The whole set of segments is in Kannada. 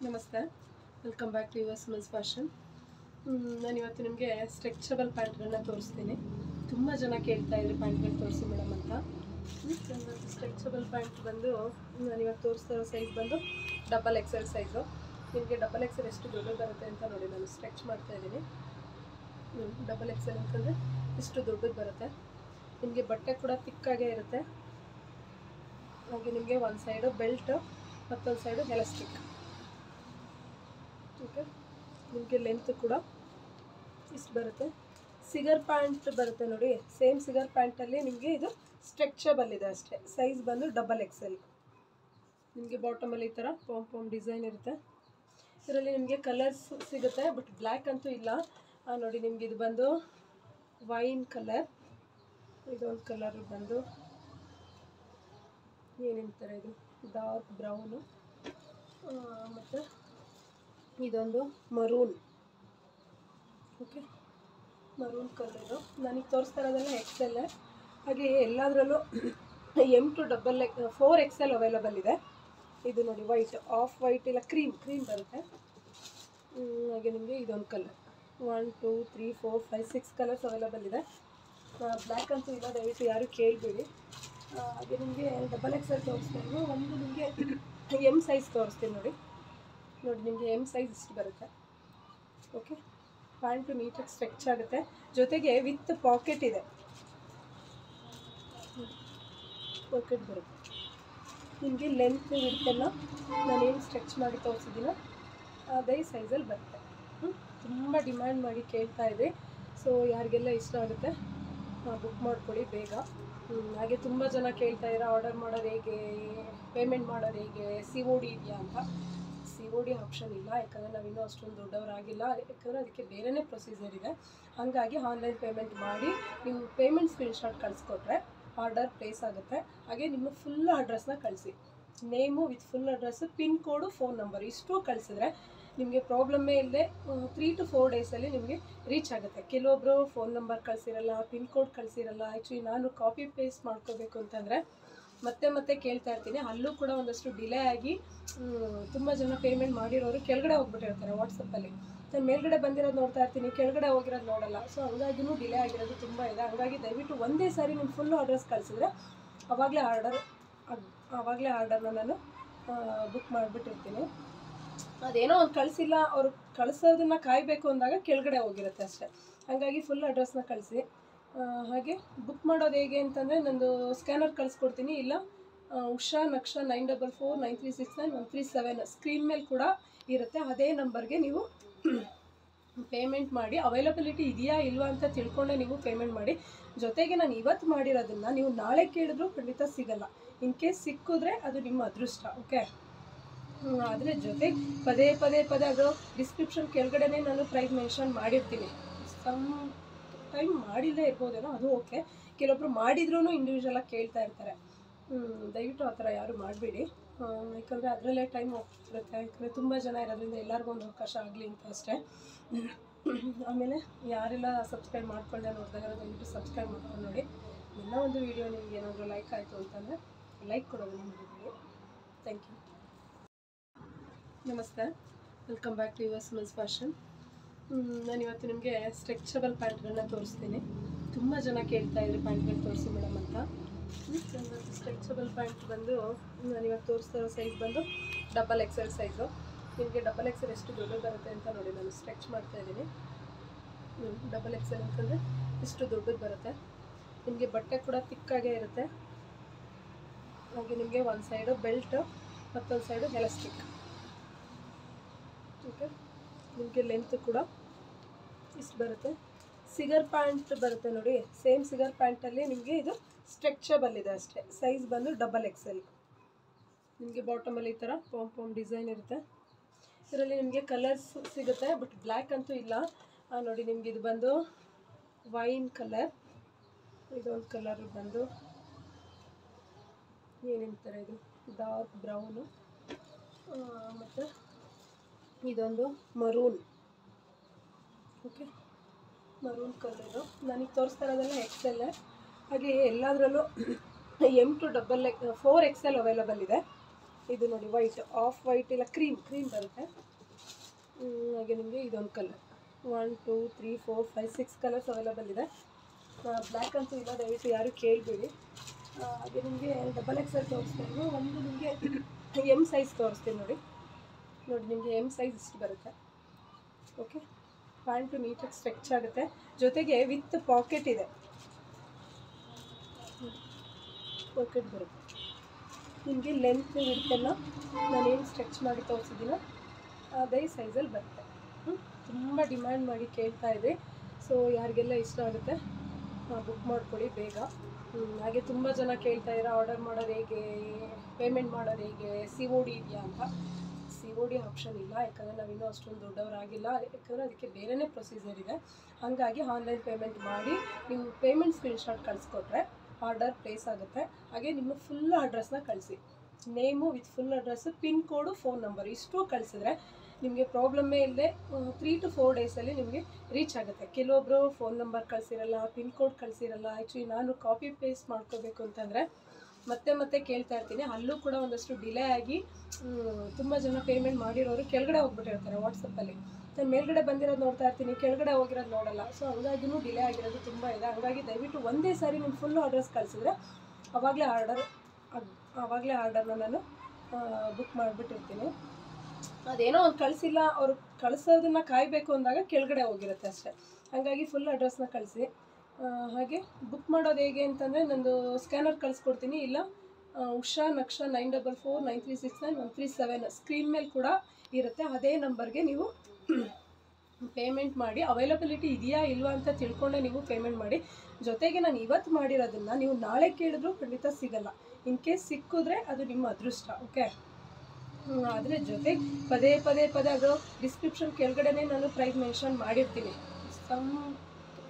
ನಮಸ್ತೆ, welcome back to your smells fashion. ನಾನು ಇವತ್ತು ನಿಮಗೆ ಸ್ಟ್ರೆಚಬಲ್ ಪ್ಯಾಂಟ್ಗಳನ್ನ ತೋರಿಸ್ತೀನಿ. ತುಂಬ ಜನ ಕೇಳ್ತಾ ಇದ್ರು ಪ್ಯಾಂಟ್ಗಳು ತೋರಿಸಿ ಮೇಡಮ್ ಅಂತ. ಸ್ಟ್ರೆಚಬಲ್ ಪ್ಯಾಂಟ್ ಬಂದು ನಾನು ಇವತ್ತು ತೋರಿಸ್ತಾ ಇರೋ ಸೈಜ್ ಬಂದು ಡಬಲ್ ಎಕ್ಸೆಲ್ ಸೈಜು. ನಿಮಗೆ ಡಬಲ್ ಎಕ್ಸೆಲ್ ಎಷ್ಟು ದೊಡ್ಡ ಬರುತ್ತೆ ಅಂತ ನೋಡಿ ನಾನು ಸ್ಟ್ರೆಚ್ ಮಾಡ್ತಾ ಇದ್ದೀನಿ. ಡಬಲ್ ಎಕ್ಸೆಲ್ ಅಂತಂದರೆ ಇಷ್ಟು ದೊಡ್ಡದು ಬರುತ್ತೆ. ನಿಮಗೆ ಬಟ್ಟೆ ಕೂಡ ತಿಕ್ಕಾಗೇ ಇರುತ್ತೆ. ಹಾಗೆ ನಿಮಗೆ ಒಂದು ಸೈಡು ಬೆಲ್ಟ್, ಮತ್ತೊಂದು ಸೈಡು ಎಲಾಸ್ಟಿಕ್. ಓಕೆ, ನಿಮಗೆ ಲೆಂತ್ ಕೂಡ ಇಷ್ಟು ಬರುತ್ತೆ. ಸಿಗರ್ ಪ್ಯಾಂಟ್ ಬರುತ್ತೆ ನೋಡಿ, ಸೇಮ್ ಸಿಗರ್ ಪ್ಯಾಂಟಲ್ಲಿ ನಿಮಗೆ ಇದು ಸ್ಟ್ರೆಚಬಲ್ ಇದೆ ಅಷ್ಟೇ. ಸೈಜ್ ಬಂದು ಡಬಲ್ ಎಕ್ಸೆಲ್. ನಿಮಗೆ ಬಾಟಮಲ್ಲಿ ಈ ಥರ ಪಾಮ್ ಡಿಸೈನ್ ಇರುತ್ತೆ. ಇದರಲ್ಲಿ ನಿಮಗೆ ಕಲರ್ಸ್ ಸಿಗುತ್ತೆ, ಬಟ್ ಬ್ಲ್ಯಾಕ್ ಅಂತೂ ಇಲ್ಲ. ನೋಡಿ, ನಿಮಗೆ ಇದು ಬಂದು ವೈನ್ ಕಲರ್, ಇದೊಂದು ಕಲರ್ ಬಂದು ಏನೇಂತಾರೆ, ಇದು ಡಾರ್ಕ್ ಬ್ರೌನು, ಮತ್ತು ಇದೊಂದು ಮರೂನ್. Okay, maroon colour. ನನಗೆ ತೋರಿಸ್ತಾ ಇರೋದೆಲ್ಲ ಎಕ್ಸೆಲ್. ಹಾಗೆ ಎಲ್ಲದರಲ್ಲೂ M to 4 XL ಅವೈಲಬಲ್ ಇದೆ. ಇದು ನೋಡಿ ವೈಟ್, ಆಫ್ ವೈಟ್ ಇಲ್ಲ ಕ್ರೀಮ್ ಬರುತ್ತೆ. ಹಾಗೆ ನಿಮಗೆ ಇದೊಂದು ಕಲರ್ 1 2 3 4 5 6 ಕಲರ್ಸ್ ಅವೈಲಬಲ್ ಇದೆ. ಬ್ಲ್ಯಾಕ್ ಅಂತೂ ಇಲ್ಲ, ದಯವಿಟ್ಟು ಯಾರು ಕೇಳಬೇಡಿ. ಹಾಗೆ ನಿಮಗೆ ಡಬಲ್ ಎಕ್ಸೆಲ್ ತೋರಿಸ್ತೀನಿ. ಒಂದು ನಿಮಗೆ M ಸೈಜ್ ತೋರಿಸ್ತೀನಿ ನೋಡಿ. ನಿಮಗೆ M ಸೈಜ್ ಇಷ್ಟು ಬರುತ್ತೆ. ಓಕೆ, ಪ್ಯಾಂಟು ನೀಟಾಗಿ ಸ್ಟ್ರೆಚ್ ಆಗುತ್ತೆ. ಜೊತೆಗೆ ವಿತ್ ಪಾಕೆಟ್ ಇದೆ, ಪಾಕೆಟ್ ಬರುತ್ತೆ. ನಿಮಗೆ ಲೆಂತ್ ವಿಡ್ತೆಲ್ಲ ನಾನೇನು ಸ್ಟ್ರೆಚ್ ಮಾಡಿ ತೋರಿಸಿದ್ದೀನೋ ಅದೇ ಸೈಜಲ್ಲಿ ಬರುತ್ತೆ. ತುಂಬ ಡಿಮ್ಯಾಂಡ್ ಮಾಡಿ ಕೇಳ್ತಾ ಇದೆ. ಸೊ ಯಾರಿಗೆಲ್ಲ ಇಷ್ಟ ಆಗುತ್ತೆ ಬುಕ್ ಮಾಡ್ಕೊಳ್ಳಿ ಬೇಗ. ಹಾಗೆ ತುಂಬ ಜನ ಕೇಳ್ತಾ ಇದ್ದಾರೆ ಆರ್ಡರ್ ಮಾಡೋದು ಹೇಗೆ, ಪೇಮೆಂಟ್ ಮಾಡೋದು ಹೇಗೆ, COD ಇದೆಯಾ ಅಂತ. COD ಆಪ್ಷನ್ ಇಲ್ಲ, ಯಾಕಂದರೆ ನಾವಿನ್ನೂ ಅಷ್ಟೊಂದು ದೊಡ್ಡವರಾಗಿಲ್ಲ. ಯಾಕಂದರೆ ಅದಕ್ಕೆ ಬೇರೆಯೇ ಪ್ರೊಸೀಜರ್ ಇದೆ. ಹಾಗಾಗಿ ಆನ್ಲೈನ್ ಪೇಮೆಂಟ್ ಮಾಡಿ ನೀವು ಪೇಮೆಂಟ್ ಸ್ಕ್ರೀನ್ಶಾಟ್ ಕಳಿಸ್ಕೊಟ್ರೆ ಆರ್ಡರ್ ಪ್ಲೇಸ್ ಆಗುತ್ತೆ. ಹಾಗೆ ನಿಮ್ಮ ಫುಲ್ ಅಡ್ರೆಸ್ನ ಕಳಿಸಿ, name with full address, pin code, phone number ಇಷ್ಟು ಕಳಿಸಿದ್ರೆ ನಿಮಗೆ ಪ್ರಾಬ್ಲಮ್ಮೇ ಇಲ್ಲದೆ 3 to 4 ಡೇಸಲ್ಲಿ ನಿಮಗೆ ರೀಚ್ ಆಗುತ್ತೆ. ಕೆಲವೊಬ್ಬರು ಫೋನ್ ನಂಬರ್ ಕಳಿಸಿರಲ್ಲ, ಪಿನ್ ಕೋಡ್ ಕಳಿಸಿರಲ್ಲ. ಆ್ಯಕ್ಚುಲಿ ನಾನು ಕಾಪಿ ಪೇಸ್ಟ್ ಮಾಡ್ಕೋಬೇಕು ಅಂತಂದರೆ ಮತ್ತೆ ಕೇಳ್ತಾ ಇರ್ತೀನಿ. ಅಲ್ಲೂ ಕೂಡ ಒಂದಷ್ಟು ಡಿಲೇ ಆಗಿ ತುಂಬ ಜನ ಪೇಮೆಂಟ್ ಮಾಡಿರೋರು ಕೆಳಗಡೆ ಹೋಗ್ಬಿಟ್ಟಿರ್ತಾರೆ ವಾಟ್ಸಪ್ಪಲ್ಲಿ. ನಾನು ಮೇಲ್ಗಡೆ ಬಂದಿರೋದು ನೋಡ್ತಾ ಇರ್ತೀನಿ, ಕೆಳಗಡೆ ಹೋಗಿರೋದು ನೋಡಲ್ಲ. ಸೊ ಹಂಗಾಗಿನೂ ಡಿಲೇ ಆಗಿರೋದು ತುಂಬ ಇದೆ. ಹಂಗಾಗಿ ದಯವಿಟ್ಟು ಒಂದೇ ಸಾರಿ ನಿಮ್ಮ ಫುಲ್ಲು ಅಡ್ರೆಸ್ ಕಳಿಸಿದ್ರೆ ಆವಾಗಲೇ ಆರ್ಡರ್ನ ನಾನು ಬುಕ್ ಮಾಡಿಬಿಟ್ಟಿರ್ತೀನಿ. ಅದೇನೋ ಒಂದು ಕಳಿಸಿಲ್ಲ, ಅವರು ಕಳಿಸೋದನ್ನು ಕಾಯಬೇಕು ಅಂದಾಗ ಕೆಳಗಡೆ ಹೋಗಿರುತ್ತೆ ಅಷ್ಟೇ. ಹಾಗಾಗಿ ಫುಲ್ ಅಡ್ರೆಸ್ನ ಕಳಿಸಿ. ಹಾಗೆ ಬುಕ್ ಮಾಡೋದು ಹೇಗೆ ಅಂತಂದರೆ ನಂದು ಸ್ಕ್ಯಾನರ್ ಕಳಿಸ್ಕೊಡ್ತೀನಿ, ಇಲ್ಲ ಉಷಾ ನಕ್ಷಾ 9449369137 ಸ್ಕ್ರೀನ್ ಮೇಲೆ ಕೂಡ ಇರುತ್ತೆ. ಅದೇ ನಂಬರ್ಗೆ ನೀವು ಪೇಮೆಂಟ್ ಮಾಡಿ, ಅವೈಲಬಿಲಿಟಿ ಇದೆಯಾ ಇಲ್ವಾ ಅಂತ ತಿಳ್ಕೊಂಡೆ ನೀವು ಪೇಮೆಂಟ್ ಮಾಡಿ. ಜೊತೆಗೆ ನಾನು ಇವತ್ತು ಮಾಡಿರೋದನ್ನು ನೀವು ನಾಳೆ ಕೇಳಿದ್ರೂ ಖಂಡಿತ ಸಿಗಲ್ಲ. ಇನ್ ಕೇಸ್ ಸಿಕ್ಕಿದ್ರೆ ಅದು ನಿಮ್ಮ ಅದೃಷ್ಟ. ಓಕೆ, ಆದರೆ ಜೊತೆ ಪದೇ ಅದು ಡಿಸ್ಕ್ರಿಪ್ಷನ್ ಕೆಳಗಡೆನೇ ನಾನು ಪ್ರೈಸ್ ಮೆನ್ಷನ್ ಮಾಡಿರ್ತೀನಿ. ಸಮ್ ಟೈಮ್ ಮಾಡಿಲ್ಲದೆ ಇರ್ಬೋದೇನೋ, ಅದು ಓಕೆ. ಕೆಲವೊಬ್ರು ಮಾಡಿದ್ರೂ ಇಂಡಿವಿಜುವಲಾಗಿ ಕೇಳ್ತಾ ಇರ್ತಾರೆ. ದಯವಿಟ್ಟು ಆ ಥರ ಯಾರು ಮಾಡಬೇಡಿ, ಯಾಕಂದರೆ ಅದರಲ್ಲೇ ಟೈಮ್ ಹೋಗ್ತಿರುತ್ತೆ. ಯಾಕಂದರೆ ತುಂಬ ಜನ ಇರೋದ್ರಿಂದ ಎಲ್ಲರಿಗೂ ಒಂದು ಅವಕಾಶ ಆಗಲಿ ಅಂತ ಅಷ್ಟೇ. ಆಮೇಲೆ ಯಾರೆಲ್ಲ ಸಬ್ಸ್ಕ್ರೈಬ್ ಮಾಡ್ಕೊಂಡೆ ನೋಡಿದಾಗ ದಯವಿಟ್ಟು ಸಬ್ಸ್ಕ್ರೈಬ್ ಮಾಡ್ಕೊಂಡು ನೋಡಿ. ಎಲ್ಲ ಒಂದು ವೀಡಿಯೋ ನಿಮ್ಗೆ ಏನಾದರೂ ಲೈಕ್ ಆಯಿತು ಅಂತಂದರೆ ಲೈಕ್ ಕೊಡೋದನ್ನು ಮರಿಬೇಡಿ. Thank you. ನಮಸ್ತೆ, welcome back to your smells fashion. ನಾನು ಇವತ್ತು ನಿಮಗೆ ಸ್ಟ್ರೆಚಬಲ್ ಪ್ಯಾಂಟ್ಗಳನ್ನ ತೋರಿಸ್ತೀನಿ. ತುಂಬ ಜನ ಕೇಳ್ತಾ ಇದ್ರು ಪ್ಯಾಂಟ್ಗಳು ತೋರಿಸಿ ಮೇಡಮ್ ಅಂತ. ಸ್ಟ್ರೆಚಬಲ್ ಪ್ಯಾಂಟ್ ಬಂದು ನಾನು ಇವತ್ತು ತೋರಿಸ್ತಾ ಇರೋ ಸೈಜ್ ಬಂದು ಡಬಲ್ ಎಕ್ಸೆಲ್ ಸೈಜು. ನಿಮಗೆ ಡಬಲ್ ಎಕ್ಸೆಲ್ ಎಷ್ಟು ದೊಡ್ಡ ಬರುತ್ತೆ ಅಂತ ನೋಡಿ ನಾನು ಸ್ಟ್ರೆಚ್ ಮಾಡ್ತಾ ಇದ್ದೀನಿ. ಡಬಲ್ ಎಕ್ಸೆಲ್ ಅಂತಂದರೆ ಇಷ್ಟು ದೊಡ್ಡದು ಬರುತ್ತೆ. ನಿಮಗೆ ಬಟ್ಟೆ ಕೂಡ ತಿಕ್ಕಾಗೇ ಇರುತ್ತೆ. ಹಾಗೆ ನಿಮಗೆ ಒಂದು ಸೈಡು ಬೆಲ್ಟ್, ಮತ್ತೊಂದು ಸೈಡು ಎಲಾಸ್ಟಿಕ್. ಓಕೆ, ನಿಮಗೆ ಲೆಂತ್ ಕೂಡ ಇಷ್ಟು ಬರುತ್ತೆ. ಸಿಗರ್ ಪ್ಯಾಂಟ್ ಬರುತ್ತೆ ನೋಡಿ, ಸೇಮ್ ಸಿಗರ್ ಪ್ಯಾಂಟಲ್ಲಿ ನಿಮಗೆ ಇದು ಸ್ಟ್ರೆಚಬಲ್ ಇದೆ ಅಷ್ಟೇ. ಸೈಜ್ ಬಂದು ಡಬಲ್ ಎಕ್ಸೆಲ್. ನಿಮಗೆ ಬಾಟಮಲ್ಲಿ ಈ ಥರ ಪಾಮ್ ಡಿಸೈನ್ ಇರುತ್ತೆ. ಇದರಲ್ಲಿ ನಿಮಗೆ ಕಲರ್ಸ್ ಸಿಗುತ್ತೆ, ಬಟ್ ಬ್ಲ್ಯಾಕ್ ಅಂತೂ ಇಲ್ಲ. ನೋಡಿ, ನಿಮಗೆ ಇದು ಬಂದು ವೈನ್ ಕಲರ್, ಇದೊಂದು ಕಲರ್ ಬಂದು ಏನೇಂತಾರೆ, ಇದು ಡಾರ್ಕ್ ಬ್ರೌನು, ಮತ್ತು ಇದೊಂದು ಮರೂನ್. Okay, maroon colour. ನನಗೆ ತೋರಿಸ್ತಾ ಇರೋದೆಲ್ಲ ಎಕ್ಸೆಲ್. ಹಾಗೆ ಎಲ್ಲದರಲ್ಲೂ M to 4 XL ಅವೈಲಬಲ್ ಇದೆ. ಇದು ನೋಡಿ ವೈಟ್, ಆಫ್ ವೈಟ್ ಇಲ್ಲ ಕ್ರೀಮ್ ಬರುತ್ತೆ. ಹಾಗೆ ನಿಮಗೆ ಇದೊಂದು ಕಲರ್ 1 2 3 4 5 6 ಕಲರ್ಸ್ ಅವೈಲೇಬಲ್ ಇದೆ. ಬ್ಲ್ಯಾಕ್ ಅಂತೂ ಇಲ್ಲ, ದಯವಿಟ್ಟು ಯಾರು ಕೇಳಬೇಡಿ. ಹಾಗೆ ನಿಮಗೆ XXL ತೋರಿಸ್ತೀನಿ. ಒಂದು ನಿಮಗೆ ಎಮ್ ಸೈಜ್ ತೋರಿಸ್ತೀನಿ ನೋಡಿ ನಿಮಗೆ ಎಮ್ ಸೈಜ್ ಇಷ್ಟು ಬರುತ್ತೆ. ಓಕೆ, ಪ್ಯಾಂಟು ನೀಟಾಗಿ ಸ್ಟ್ರೆಚ್ ಆಗುತ್ತೆ, ಜೊತೆಗೆ ವಿತ್ ಪಾಕೆಟ್ ಇದೆ, ಪಾಕೆಟ್ ಬರುತ್ತೆ. ನಿಮಗೆ ಲೆಂತ್ ವಿಡ್ತೆಲ್ಲ ನಾನೇನು ಸ್ಟ್ರೆಚ್ ಮಾಡಿ ತೋರಿಸಿದ್ದೀನೋ ಅದೇ ಸೈಜಲ್ಲಿ ಬರುತ್ತೆ. ತುಂಬ ಡಿಮ್ಯಾಂಡ್ ಮಾಡಿ ಕೇಳ್ತಾ ಇದೆ. ಸೊ ಯಾರಿಗೆಲ್ಲ ಇಷ್ಟ ಆಗುತ್ತೆ ಬುಕ್ ಮಾಡ್ಕೊಳ್ಳಿ ಬೇಗ. ಹಾಗೆ ತುಂಬ ಜನ ಕೇಳ್ತಾ ಇದ್ದಾರೆ ಆರ್ಡರ್ ಮಾಡೋದು ಹೇಗೆ, ಪೇಮೆಂಟ್ ಮಾಡೋದು ಹೇಗೆ, COD ಇದೆಯಾ ಅಂತ. COD ಆಪ್ಷನ್ ಇಲ್ಲ, ಯಾಕಂದರೆ ನಾವಿನ್ನೂ ಅಷ್ಟೊಂದು ದೊಡ್ಡವರಾಗಿಲ್ಲ. ಯಾಕಂದರೆ ಅದಕ್ಕೆ ಬೇರೆಯೇ ಪ್ರೊಸೀಜರ್ ಇದೆ. ಹಾಗಾಗಿ ಆನ್ಲೈನ್ ಪೇಮೆಂಟ್ ಮಾಡಿ ನೀವು ಪೇಮೆಂಟ್ ಸ್ಕ್ರೀನ್ಶಾಟ್ ಕಳಿಸ್ಕೊಟ್ರೆ ಆರ್ಡರ್ ಪ್ಲೇಸ್ ಆಗುತ್ತೆ. ಹಾಗೆ ನಿಮ್ಮ ಫುಲ್ ಅಡ್ರೆಸ್ನ ಕಳಿಸಿ, name with full address, pin code, phone number ಇಷ್ಟು ಕಳಿಸಿದ್ರೆ ನಿಮಗೆ ಪ್ರಾಬ್ಲಮ್ಮೇ ಇಲ್ಲದೆ 3 to 4 ಡೇಸಲ್ಲಿ ನಿಮಗೆ ರೀಚ್ ಆಗುತ್ತೆ. ಕೆಲವೊಬ್ಬರು ಫೋನ್ ನಂಬರ್ ಕಳಿಸಿರಲ್ಲ, ಪಿನ್ ಕೋಡ್ ಕಳಿಸಿರಲ್ಲ. ಆ್ಯಕ್ಚುಲಿ ನಾನು ಕಾಪಿ ಪೇಸ್ಟ್ ಮಾಡ್ಕೋಬೇಕು ಅಂತಂದರೆ ಮತ್ತೆ ಕೇಳ್ತಾ ಇರ್ತೀನಿ. ಅಲ್ಲೂ ಕೂಡ ಒಂದಷ್ಟು ಡಿಲೇ ಆಗಿ ತುಂಬ ಜನ ಪೇಮೆಂಟ್ ಮಾಡಿರೋರು ಕೆಳಗಡೆ ಹೋಗ್ಬಿಟ್ಟಿರ್ತಾರೆ ವಾಟ್ಸಪ್ಪಲ್ಲಿ. ನಾನು ಮೇಲ್ಗಡೆ ಬಂದಿರೋದು ನೋಡ್ತಾ ಇರ್ತೀನಿ, ಕೆಳಗಡೆ ಹೋಗಿರೋದು ನೋಡಲ್ಲ. ಸೊ ಹಂಗಾಗಿನೂ ಡಿಲೇ ಆಗಿರೋದು ತುಂಬ ಇದೆ. ಹಂಗಾಗಿ ದಯವಿಟ್ಟು ಒಂದೇ ಸಾರಿ ನಿಮ್ಮ ಫುಲ್ಲು ಅಡ್ರೆಸ್ ಕಳಿಸಿದ್ರೆ ಆವಾಗಲೇ ಆರ್ಡರ್ನ ನಾನು ಬುಕ್ ಮಾಡಿಬಿಟ್ಟಿರ್ತೀನಿ. ಅದೇನೋ ಒಂದು ಕಳಿಸಿಲ್ಲ, ಅವರು ಕಳಿಸೋದನ್ನು ಕಾಯಬೇಕು ಅಂದಾಗ ಕೆಳಗಡೆ ಹೋಗಿರುತ್ತೆ ಅಷ್ಟೇ. ಹಾಗಾಗಿ ಫುಲ್ ಅಡ್ರೆಸ್ನ ಕಳಿಸಿ. ಹಾಗೆ ಬುಕ್ ಮಾಡೋದು ಹೇಗೆ ಅಂತಂದರೆ ನಂದು ಸ್ಕ್ಯಾನರ್ ಕಳಿಸ್ಕೊಡ್ತೀನಿ, ಇಲ್ಲ ಉಷಾ ನಕ್ಷ 9449369137 ಸ್ಕ್ರೀನ್ ಮೇಲೆ ಕೂಡ ಇರುತ್ತೆ. ಅದೇ ನಂಬರ್ಗೆ ನೀವು ಪೇಮೆಂಟ್ ಮಾಡಿ, ಅವೈಲಬಿಲಿಟಿ ಇದೆಯಾ ಇಲ್ವಾ ಅಂತ ತಿಳ್ಕೊಂಡೆ ನೀವು ಪೇಮೆಂಟ್ ಮಾಡಿ. ಜೊತೆಗೆ ನಾನು ಇವತ್ತು ಮಾಡಿರೋದನ್ನು ನೀವು ನಾಳೆ ಕೇಳಿದ್ರೂ ಖಂಡಿತ ಸಿಗಲ್ಲ. ಇನ್ ಕೇಸ್ ಸಿಕ್ಕಿದ್ರೆ ಅದು ನಿಮ್ಮ ಅದೃಷ್ಟ. ಓಕೆ, ಆದರೆ ಜೊತೆಗೆ ಪದೇ ಅದು ಡಿಸ್ಕ್ರಿಪ್ಷನ್ ಕೆಳಗಡೆನೇ ನಾನು ಪ್ರೈಸ್ ಮೆನ್ಷನ್ ಮಾಡಿರ್ತೀನಿ. ಸಮ್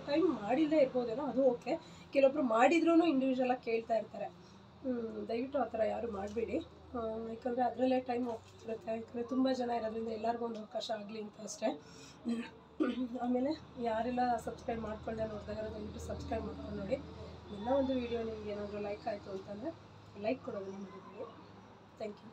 ಟೈಮ್ ಮಾಡಿಲ್ಲದೆ ಇರ್ಬೋದೇನೋ, ಅದು ಓಕೆ. ಕೆಲವೊಬ್ರು ಮಾಡಿದ್ರೂ ಇಂಡಿವಿಜುವಲಾಗಿ ಕೇಳ್ತಾ ಇರ್ತಾರೆ. ದಯವಿಟ್ಟು ಆ ಥರ ಯಾರು ಮಾಡಬೇಡಿ, ಯಾಕಂದರೆ ಅದರಲ್ಲೇ ಟೈಮ್ ಹೋಗ್ತಿರುತ್ತೆ. ಯಾಕಂದರೆ ತುಂಬ ಜನ ಇರೋದ್ರಿಂದ ಎಲ್ಲರಿಗೂ ಒಂದು ಅವಕಾಶ ಆಗಲಿ ಅಂತ ಅಷ್ಟೇ. ಆಮೇಲೆ ಯಾರೆಲ್ಲ ಸಬ್ಸ್ಕ್ರೈಬ್ ಮಾಡ್ಕೊಂಡೆ ನೋಡಿದಾಗ ದಯವಿಟ್ಟು ಸಬ್ಸ್ಕ್ರೈಬ್ ಮಾಡ್ಕೊಂಡು ನೋಡಿ. ಎಲ್ಲ ಒಂದು ವೀಡಿಯೋ ನಿಮ್ಗೆ ಏನಾದರೂ ಲೈಕ್ ಆಯಿತು ಅಂತಂದರೆ ಲೈಕ್ ಕೊಡೋದನ್ನು ಮರಿಬೇಡಿ. Thank you.